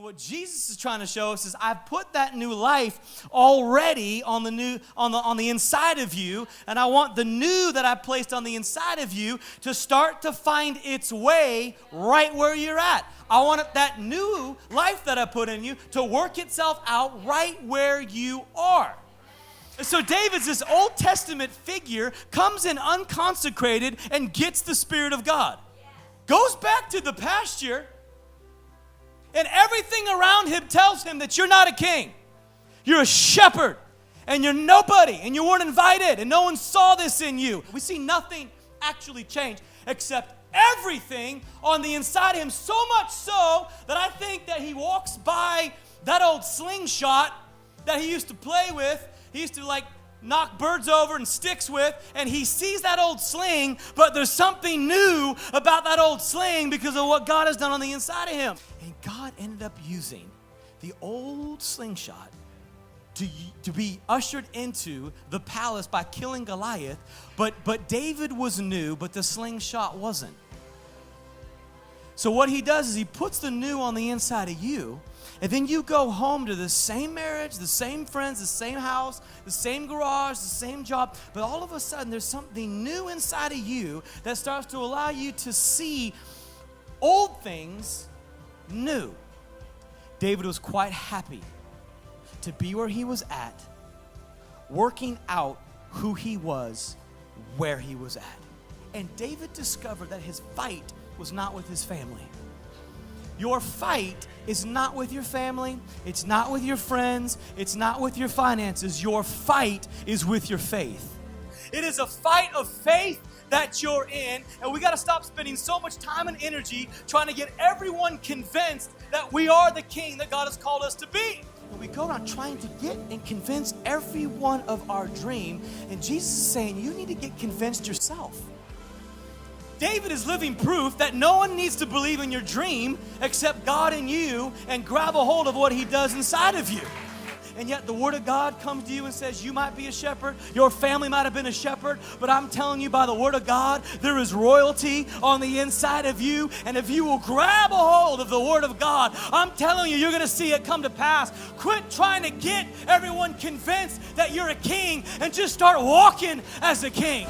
what Jesus is trying to show us is I've put that new life already on the inside of you, and I want the new that I placed on the inside of you to start to find its way right where you're at. I want that new life that I put in you to work itself out right where you are. So David's this Old Testament figure, comes in unconsecrated and gets the Spirit of God. Goes back to the pasture, and everything around him tells him that you're not a king. You're a shepherd, and you're nobody, and you weren't invited, and no one saw this in you. We see nothing actually change except everything on the inside of him, so much so that I think that he walks by that old slingshot that he used to play with. He used to knock birds over and sticks with, and he sees that old sling, but there's something new about that old sling because of what God has done on the inside of him. And God ended up using the old slingshot to be ushered into the palace by killing Goliath, but David was new, but the slingshot wasn't. So what he does is he puts the new on the inside of you, and then you go home to the same marriage, the same friends, the same house, the same garage, the same job, but all of a sudden there's something new inside of you that starts to allow you to see old things new. David was quite happy to be where he was at, working out who he was, where he was at. And David discovered that his fight was not with his family. Your fight is not with your family. It's not with your friends. It's not with your finances. Your fight is with your faith. It is a fight of faith that you're in, and we got to stop spending so much time and energy trying to get everyone convinced that we are the king that God has called us to be. And we go around trying to get and convince everyone of our dream, and Jesus is saying you need to get convinced yourself. David is living proof that no one needs to believe in your dream except God and you, and grab a hold of what he does inside of you. And yet the word of God comes to you and says you might be a shepherd, your family might have been a shepherd, but I'm telling you by the word of God, there is royalty on the inside of you, and if you will grab a hold of the word of God, I'm telling you, you're going to see it come to pass. Quit trying to get everyone convinced that you're a king and just start walking as a king.